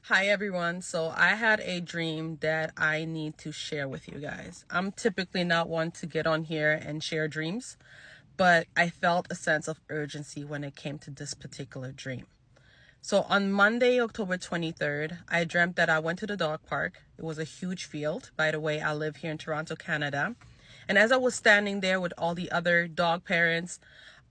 Hi everyone. So I had a dream that I need to share with you guys. I'm typically not one to get on here and share dreams, but I felt a sense of urgency when it came to this particular dream. So on Monday, October 23rd, I dreamt that I went to the dog park. It was a huge field. By the way, I live here in Toronto, Canada. And as I was standing there with all the other dog parents,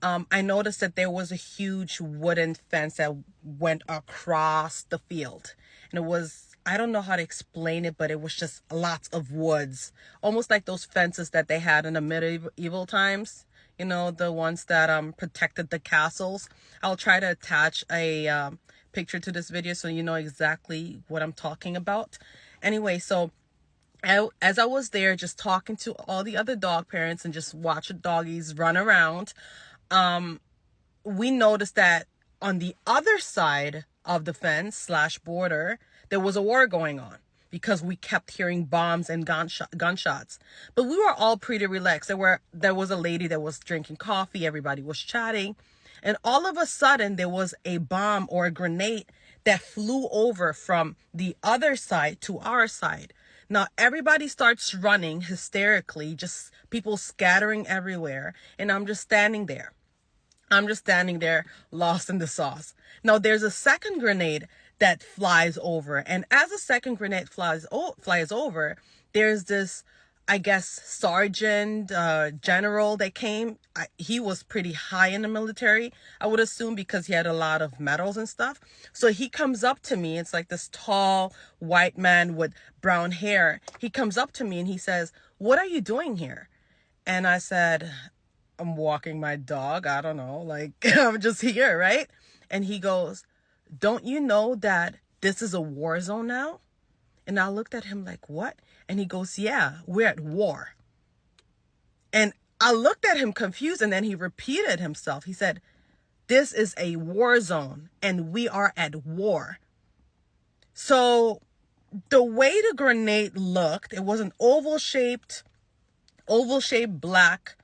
I noticed that there was a huge wooden fence that went across the field. And it was, I don't know how to explain it, but it was just lots of woods, almost like those fences that they had in the medieval times. You know, the ones that protected the castles. I'll try to attach a picture to this video so you know exactly what I'm talking about. Anyway, so as I was there just talking to all the other dog parents and just watching doggies run around, we noticed that on the other side of the fence slash border, there was a war going on because we kept hearing bombs and gunshots. But we were all pretty relaxed. There was a lady that was drinking coffee. Everybody was chatting. And all of a sudden, there was a bomb or a grenade that flew over from the other side to our side. Now, everybody starts running hysterically, just people scattering everywhere. And I'm just standing there. Lost in the sauce. Now, there's a second grenade that flies over. And as a second grenade flies over, there's this, I guess, sergeant, general that came. He was pretty high in the military, I would assume, because he had a lot of medals and stuff. So he comes up to me. It's like this tall white man with brown hair. He comes up to me and he says, "What are you doing here?" And I said, "I'm walking my dog. I don't know, like I'm just here, right?" And he goes, "Don't you know that this is a war zone now?" And I looked at him like, "What?" And he goes, "Yeah, we're at war." And I looked at him confused, and then he repeated himself. He said, "This is a war zone and we are at war." So the way the grenade looked, it was an oval shaped black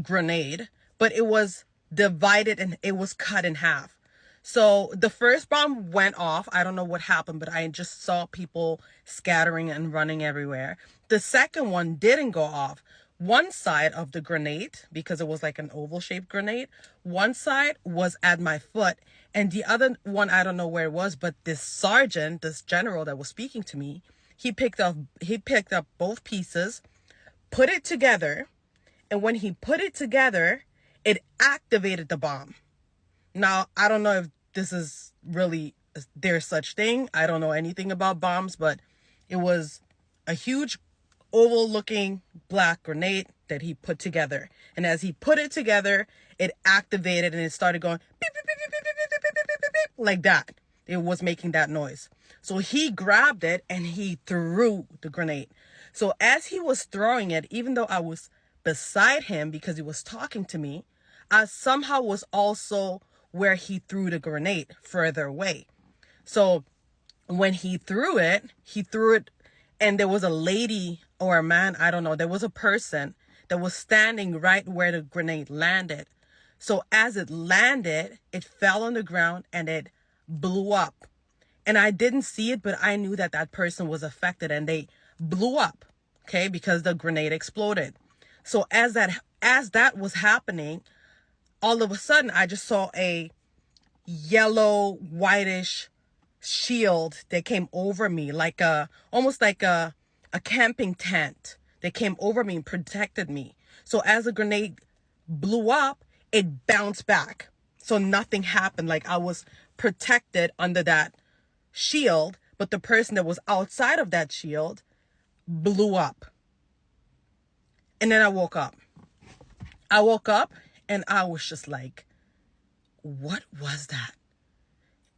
grenade, but it was divided and it was cut in half. So the first bomb went off. I don't know what happened, but I just saw people scattering and running everywhere. The second one didn't go off. One side of the grenade, because it was like an oval shaped grenade, one side was at my foot, and the other one, I don't know where it was, but this sergeant, this general that was speaking to me, he picked up both pieces, put it together, and when he put it together, it activated the bomb. Now, I don't know if this is really there's such thing. I don't know anything about bombs, but it was a huge oval looking black grenade that he put together. And as he put it together, it activated and it started going beep, beep, beep, beep, beep, beep, beep, beep, beep, beep, beep, like that. It was making that noise. So he grabbed it and he threw the grenade. So as he was throwing it, even though I was beside him because he was talking to me, I somehow was also where he threw the grenade further away. So when he threw it, and there was a lady or a man, I don't know, there was a person that was standing right where the grenade landed. So as it landed, it fell on the ground and it blew up. And I didn't see it, but I knew that that person was affected and they blew up, okay, because the grenade exploded. So as that was happening, all of a sudden I just saw a yellow whitish shield that came over me, like a almost like a camping tent that came over me and protected me. So as the grenade blew up, it bounced back. So nothing happened. Like I was protected under that shield, but the person that was outside of that shield blew up. And then I woke up and I was just like, what was that?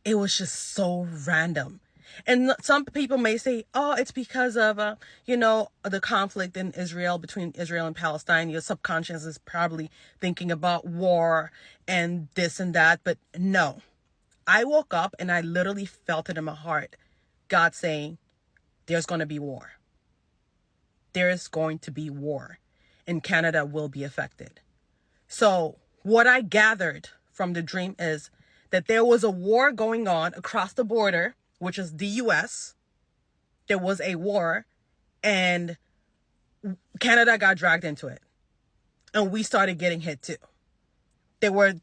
It was just so random. And some people may say, "Oh, it's because of, the conflict in Israel, between Israel and Palestine. Your subconscious is probably thinking about war and this and that." But no, I woke up and I literally felt it in my heart. God saying, there's going to be war. There is going to be war, and Canada will be affected. So what I gathered from the dream is that there was a war going on across the border. which is the US, there was a war and Canada got dragged into it. And we started getting hit too. There were,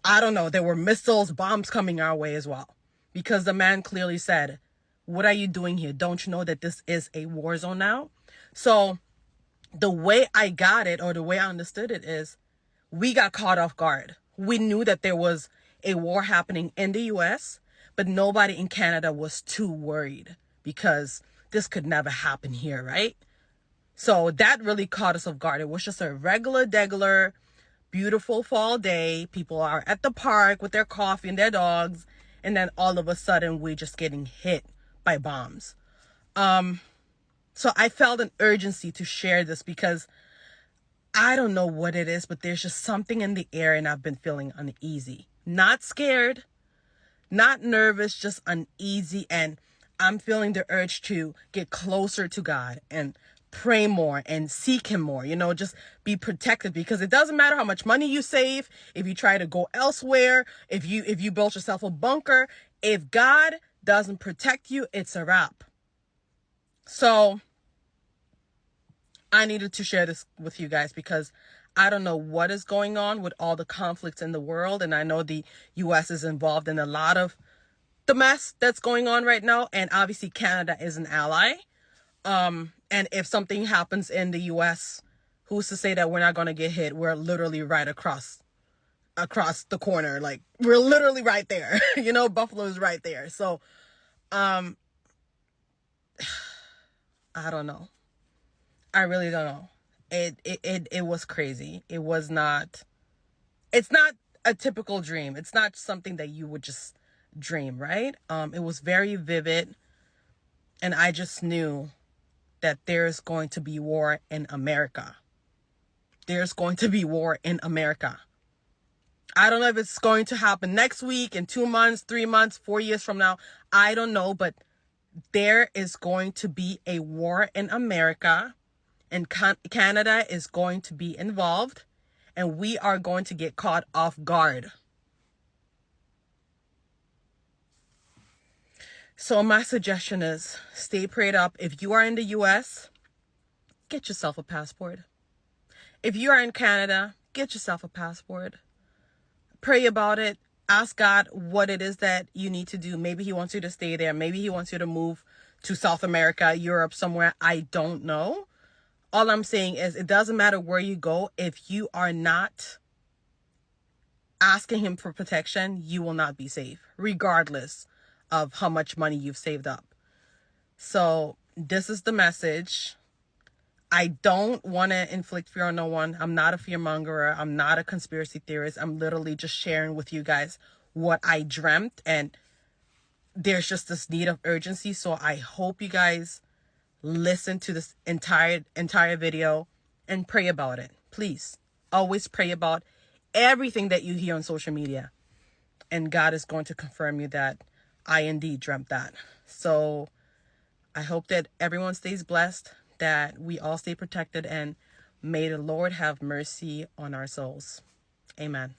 I don't know, there were missiles, bombs coming our way as well. Because the man clearly said, what are you doing here? Don't you know that this is a war zone now? So the way I got it, or the way I understood it, is we got caught off guard. We knew that there was a war happening in the US, but nobody in Canada was too worried because this could never happen here, right? So that really caught us off guard. It was just a regular, beautiful fall day. People are at the park with their coffee and their dogs. And then all of a sudden, we're just getting hit by bombs. So I felt an urgency to share this because I don't know what it is, but there's just something in the air and I've been feeling uneasy. Not scared, not nervous, just uneasy. And I'm feeling the urge to get closer to God and pray more and seek him more, just be protected, because it doesn't matter how much money you save. If you try to go elsewhere, if you build yourself a bunker, if God doesn't protect you, it's a wrap. So I needed to share this with you guys because I don't know what is going on with all the conflicts in the world. And I know the US is involved in a lot of the mess that's going on right now. And obviously Canada is an ally. And if something happens in the US, who's to say that we're not going to get hit? We're literally right across the corner. Like, we're literally right there. Buffalo's right there. So, I don't know. I really don't know. It was crazy. It's not a typical dream. It's not something that you would just dream, right? It was very vivid. And I just knew that there's going to be war in America. There's going to be war in America. I don't know if it's going to happen next week, in 2 months, 3 months, 4 years from now. I don't know, but there is going to be a war in America, and Canada is going to be involved, and we are going to get caught off guard. So my suggestion is stay prayed up. If you are in the US, get yourself a passport. If you are in Canada, get yourself a passport. Pray about it. Ask God what it is that you need to do. Maybe he wants you to stay there. Maybe he wants you to move to South America, Europe, somewhere. I don't know. All I'm saying is it doesn't matter where you go. If you are not asking him for protection, you will not be safe, regardless of how much money you've saved up. So this is the message. I don't want to inflict fear on no one. I'm not a fearmonger. I'm not a conspiracy theorist. I'm literally just sharing with you guys what I dreamt. And there's just this need of urgency. So I hope you guys listen to this entire video and pray about it. Please, always pray about everything that you hear on social media. And God is going to confirm you that I indeed dreamt that. So I hope that everyone stays blessed, that we all stay protected, and may the Lord have mercy on our souls. Amen.